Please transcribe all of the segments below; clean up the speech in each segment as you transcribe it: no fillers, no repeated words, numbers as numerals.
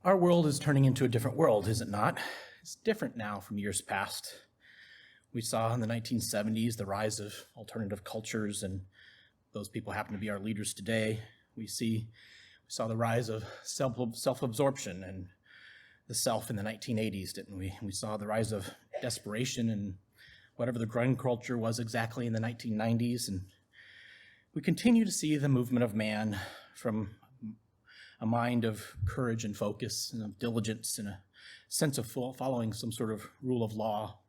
Our world is turning into a different world, is it not? It's different now from years past. We saw in the 1970s the rise of alternative cultures, and those people happen to be our leaders today. We saw the rise of self-absorption and the self in the 1980s, didn't we? We saw the rise of desperation and whatever the grunge culture was exactly in the 1990s, and we continue to see the movement of man from a mind of courage and focus and of diligence and a sense of following some sort of rule of law.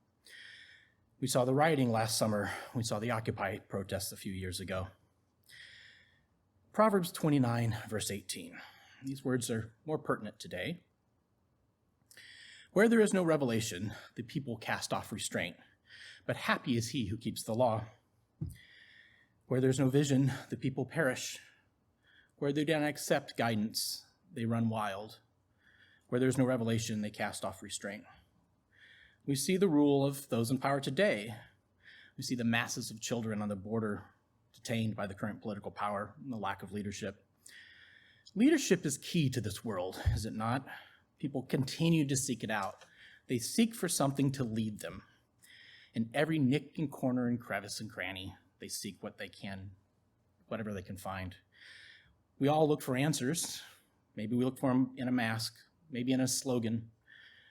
We saw the rioting last summer. We saw the Occupy protests a few years ago. Proverbs 29, verse 18. These words are more pertinent today. Where there is no revelation, the people cast off restraint, but happy is he who keeps the law. Where there's no vision, the people perish. Where they don't accept guidance, they run wild. Where there's no revelation, they cast off restraint. We see the rule of those in power today. We see the masses of children on the border detained by the current political power and the lack of leadership. Leadership is key to this world, is it not? People continue to seek it out. They seek for something to lead them. In every nick and corner and crevice and cranny, they seek what they can, whatever they can find. We all look for answers. Maybe we look for them in a mask, maybe in a slogan,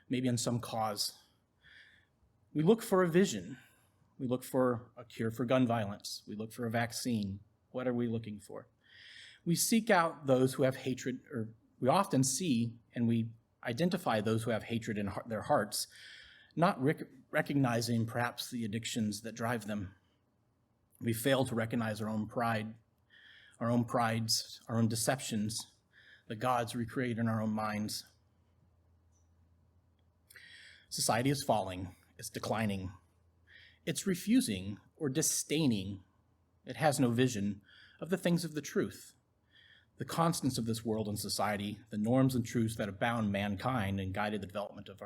maybe in some cause. We look for a vision. We look for a cure for gun violence. We look for a vaccine. What are we looking for? We seek out those who have hatred, or we often see and we identify those who have hatred in their hearts, not recognizing perhaps the addictions that drive them. We fail to recognize our own pride, our own prides, our own deceptions, the gods we create in our own minds. Society is falling. It's declining. It's refusing or disdaining. It has no vision of the things of the truth. The constants of this world and society, the norms and truths that have bound mankind and guided the development of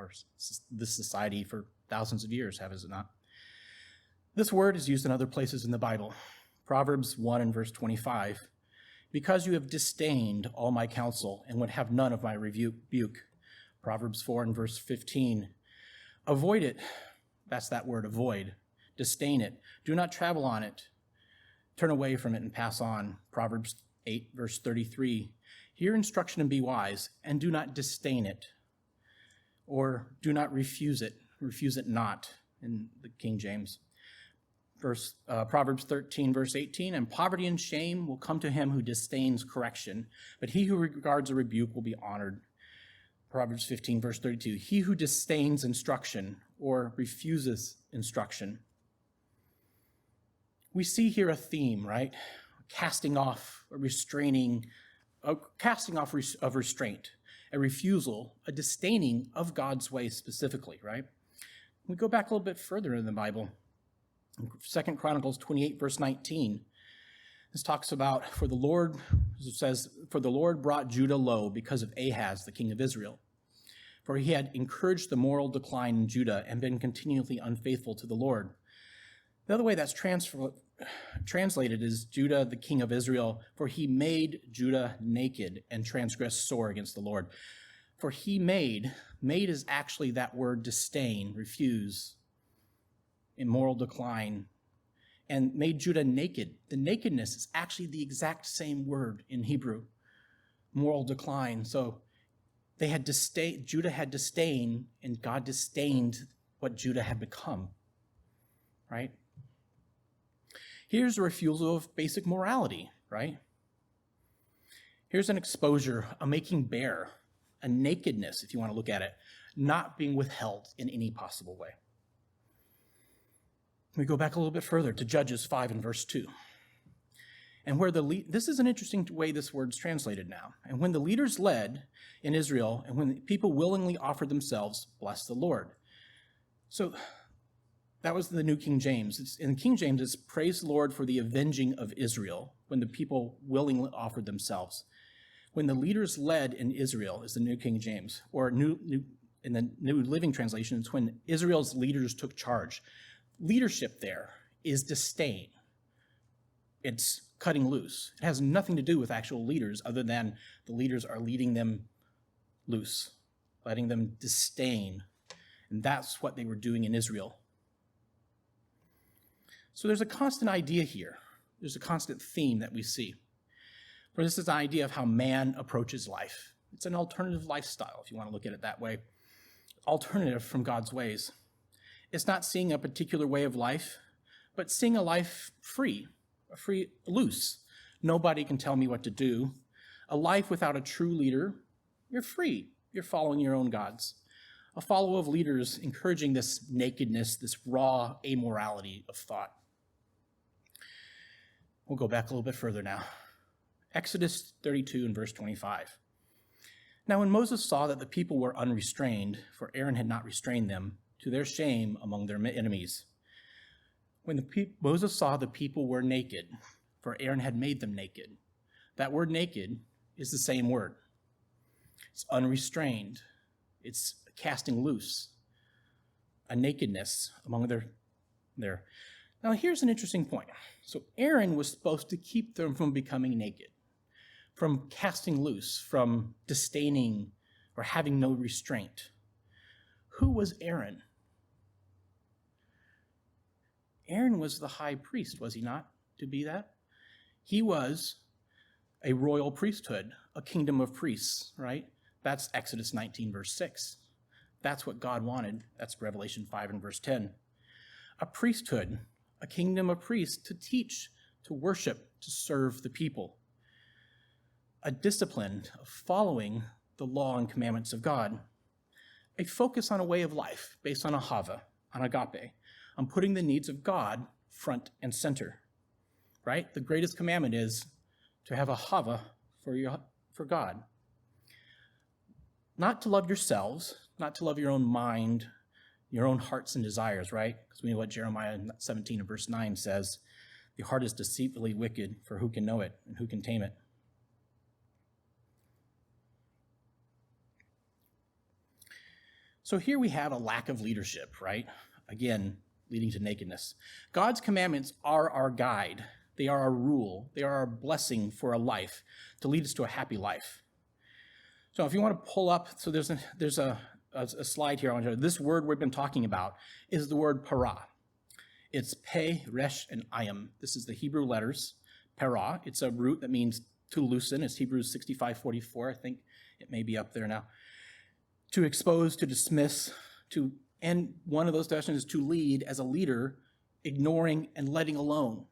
this society for thousands of years, have, is it not? This word is used in other places in the Bible. Proverbs 1 and verse 25. Because you have disdained all my counsel and would have none of my rebuke. Proverbs 4 and verse 15. Avoid it. That's that word, avoid. Disdain it. Do not travel on it. Turn away from it and pass on. Proverbs 8, verse 33. Hear instruction and be wise, and do not disdain it. Or do not refuse it. Refuse it not, in the King James. Proverbs 13, verse 18. And poverty and shame will come to him who disdains correction, but he who regards a rebuke will be honored. Proverbs 15, verse 32. He who disdains instruction or refuses instruction. We see here a theme, right? Casting off of restraint, a refusal, a disdaining of God's way specifically, right? We go back a little bit further in the Bible. In 2 Chronicles 28, verse 19, this talks about, for the Lord brought Judah low because of Ahaz, the king of Israel. For he had encouraged the moral decline in Judah and been continually unfaithful to the Lord. The other way that's translated is Judah, the king of Israel, for he made Judah naked and transgressed sore against the Lord. For he made is actually that word disdain, refuse, immoral decline, and made Judah naked. The nakedness is actually the exact same word in Hebrew, moral decline. So Judah had disdain, and God disdained what Judah had become, right? Here's a refusal of basic morality, right? Here's an exposure, a making bare, a nakedness, if you want to look at it, not being withheld in any possible way. We go back a little bit further to Judges 5 and verse 2. And this is an interesting way this word's translated now. And when the leaders led in Israel, and when the people willingly offered themselves, bless the Lord. So that was the New King James. In King James, it's praise the Lord for the avenging of Israel, when the people willingly offered themselves. When the leaders led in Israel is the New King James, or in the New Living Translation, it's when Israel's leaders took charge. Leadership there is disdain. It's cutting loose. It has nothing to do with actual leaders other than the leaders are leading them loose, letting them disdain. And that's what they were doing in Israel. So there's a constant idea here. There's a constant theme that we see. For this is the idea of how man approaches life. It's an alternative lifestyle, if you want to look at it that way. Alternative from God's ways. It's not seeing a particular way of life, but seeing a life free, loose. Nobody can tell me what to do. A life without a true leader, you're free. You're following your own gods. A follow of leaders encouraging this nakedness, this raw amorality of thought. We'll go back a little bit further now. Exodus 32 and verse 25. Now when Moses saw that the people were unrestrained, for Aaron had not restrained them, to their shame among their enemies. When Moses saw the people were naked, for Aaron had made them naked. That word naked is the same word. It's unrestrained. It's casting loose. A nakedness among their. Now here's an interesting point. So Aaron was supposed to keep them from becoming naked, from casting loose, from disdaining or having no restraint. Who was Aaron? Aaron was the high priest, was he not, to be that? He was a royal priesthood, a kingdom of priests, right? That's Exodus 19, verse 6. That's what God wanted. That's Revelation 5 and verse 10. A priesthood, a kingdom of priests to teach, to worship, to serve the people. A discipline of following the law and commandments of God. A focus on a way of life based on ahava, on agape, on putting the needs of God front and center, right? The greatest commandment is to have ahava for God. Not to love yourselves, not to love your own mind, your own hearts and desires, right? Because we know what Jeremiah 17 and verse 9 says, the heart is deceitfully wicked, for who can know it and who can tame it? So here we have a lack of leadership, right? Again, leading to nakedness. God's commandments are our guide. They are our rule. They are our blessing for a life, to lead us to a happy life. So if you want to pull up, so there's a slide here. This word we've been talking about is the word para. It's pe, resh, and ayam. This is the Hebrew letters. Para, it's a root that means to loosen. It's Hebrews 65:44. I think it may be up there now. To expose, to dismiss, and one of those definitions is to lead as a leader, ignoring and letting alone.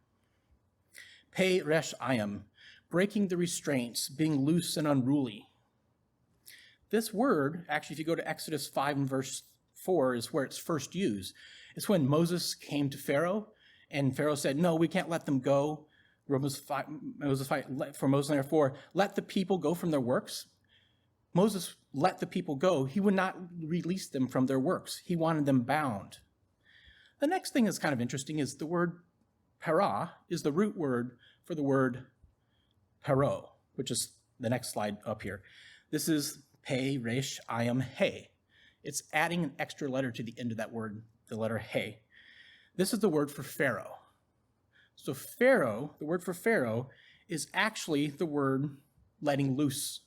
Pe, resh, ayam, breaking the restraints, being loose and unruly. This word, actually, if you go to Exodus 5 and verse 4, is where it's first used. It's when Moses came to Pharaoh, and Pharaoh said, no, we can't let them go. Moses 5, for Moses, therefore, let the people go from their works. Moses let the people go. He would not release them from their works. He wanted them bound. The next thing that's kind of interesting is the word para is the root word for the word Pharaoh, which is the next slide up here. This is pe, resh, ayam, he. It's adding an extra letter to the end of that word, the letter he. This is the word for Pharaoh. So Pharaoh, the word for Pharaoh, is actually the word letting loose,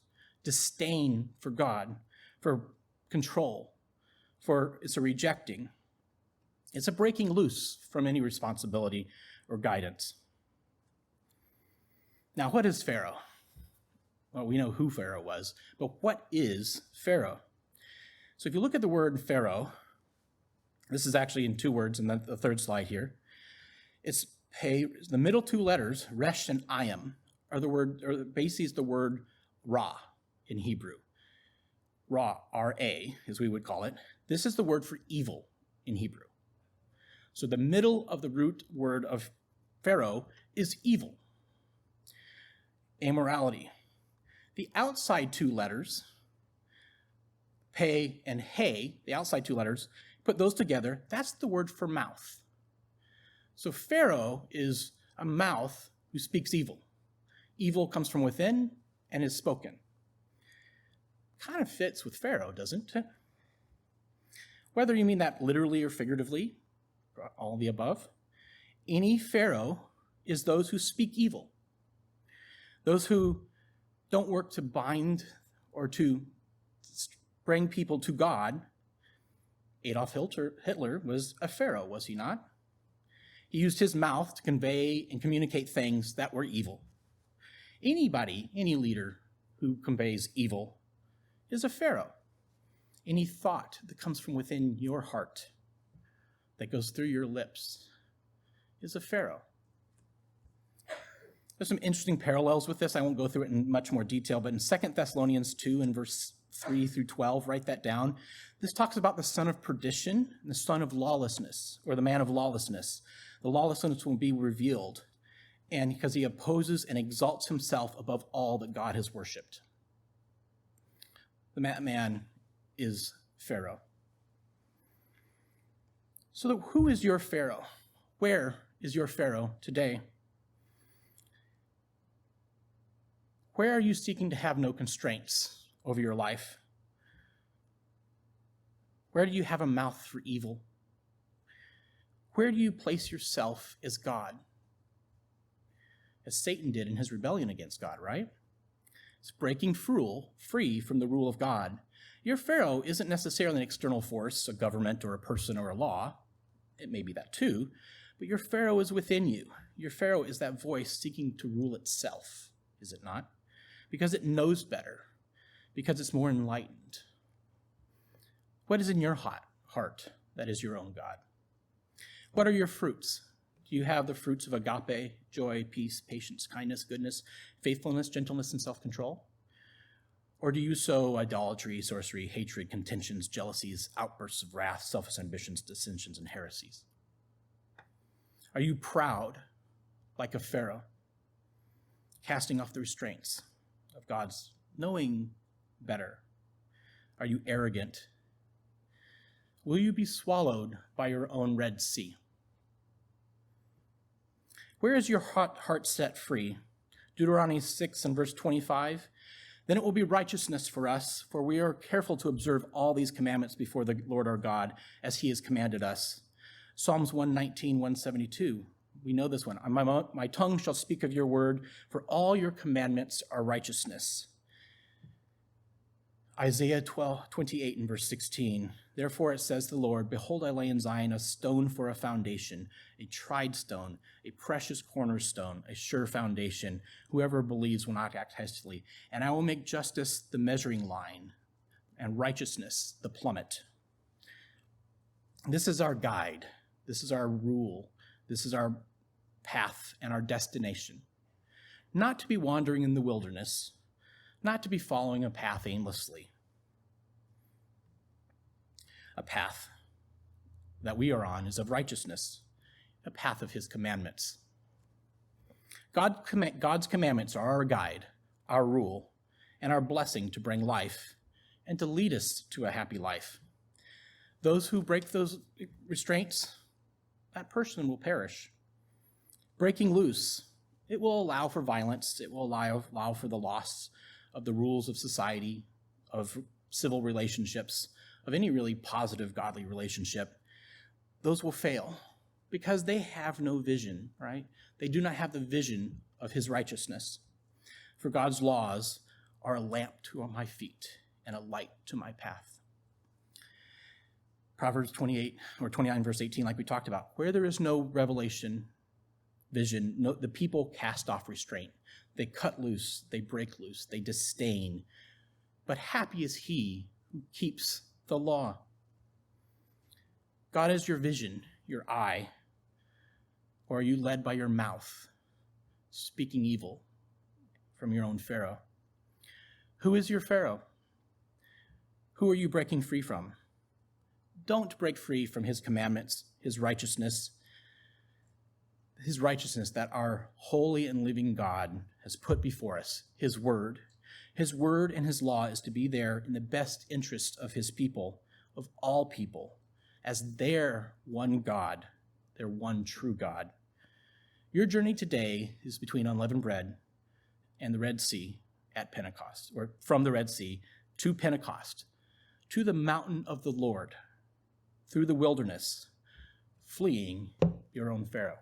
disdain for God, for control, it's a rejecting. It's a breaking loose from any responsibility or guidance. Now, what is Pharaoh? Well, we know who Pharaoh was, but what is Pharaoh? So if you look at the word Pharaoh, this is actually in two words, and then the third slide here. It's the middle two letters, resh and ayam, are the word, or basically is the word ra in Hebrew. Ra, R-A, as we would call it. This is the word for evil in Hebrew. So the middle of the root word of Pharaoh is evil. Amorality. The outside two letters, pe and he, the outside two letters, put those together, that's the word for mouth. So Pharaoh is a mouth who speaks evil. Evil comes from within and is spoken. Kind of fits with Pharaoh, doesn't it? Whether you mean that literally or figuratively, all of the above, any Pharaoh is those who speak evil. Those who don't work to bind or to bring people to God. Adolf Hitler was a pharaoh, was he not? He used his mouth to convey and communicate things that were evil. Anybody, any leader who conveys evil is a pharaoh. Any thought that comes from within your heart, that goes through your lips, is a pharaoh. There's some interesting parallels with this. I won't go through it in much more detail, but in 2 Thessalonians 2 and verse 3 through 12, write that down. This talks about the son of perdition and the son of lawlessness, or the man of lawlessness. The lawlessness will be revealed, and because he opposes and exalts himself above all that God has worshipped. The man is Pharaoh. So who is your Pharaoh? Where is your Pharaoh today? Where are you seeking to have no constraints over your life? Where do you have a mouth for evil? Where do you place yourself as God? As Satan did in his rebellion against God, right? It's breaking free from the rule of God. Your Pharaoh isn't necessarily an external force, a government or a person or a law. It may be that too, but your Pharaoh is within you. Your Pharaoh is that voice seeking to rule itself, is it not? Because it knows better, because it's more enlightened. What is in your heart that is your own God? What are your fruits? Do you have the fruits of agape, joy, peace, patience, kindness, goodness, faithfulness, gentleness, and self-control? Or do you sow idolatry, sorcery, hatred, contentions, jealousies, outbursts of wrath, selfish ambitions, dissensions, and heresies? Are you proud like a Pharaoh, casting off the restraints of God's knowing better? Are you arrogant? Will you be swallowed by your own Red Sea? Where is your heart set free? Deuteronomy 6 and verse 25. Then it will be righteousness for us, for we are careful to observe all these commandments before the Lord our God, as he has commanded us. Psalms 119, 172. We know this one. My tongue shall speak of your word, for all your commandments are righteousness. Isaiah 28 and verse 16. Therefore it says the Lord, behold, I lay in Zion a stone for a foundation, a tried stone, a precious cornerstone, a sure foundation. Whoever believes will not act hastily. And I will make justice the measuring line, and righteousness the plummet. This is our guide. This is our rule. This is our path and our destination. Not to be wandering in the wilderness, not to be following a path aimlessly. A path that we are on is of righteousness, a path of his commandments. God's commandments are our guide, our rule, and our blessing to bring life and to lead us to a happy life. Those who break those restraints, that person will perish. Breaking loose, it will allow for violence. It will allow for the loss of the rules of society, of civil relationships, of any really positive, godly relationship. Those will fail because they have no vision, right? They do not have the vision of his righteousness. For God's laws are a lamp to my feet and a light to my path. Proverbs 28 or 29 verse 18, like we talked about, where there is no revelation, vision, the people cast off restraint. They cut loose, they break loose, they disdain. But happy is he who keeps the law. God is your vision, your eye, or are you led by your mouth, speaking evil from your own Pharaoh? Who is your Pharaoh? Who are you breaking free from? Don't break free from his commandments, his righteousness that our holy and living God has put before us, his word. His word and his law is to be there in the best interest of his people, of all people, as their one God, their one true God. Your journey today is between unleavened bread and the Red Sea at Pentecost, or from the Red Sea to Pentecost, to the mountain of the Lord, through the wilderness, fleeing your own Pharaoh.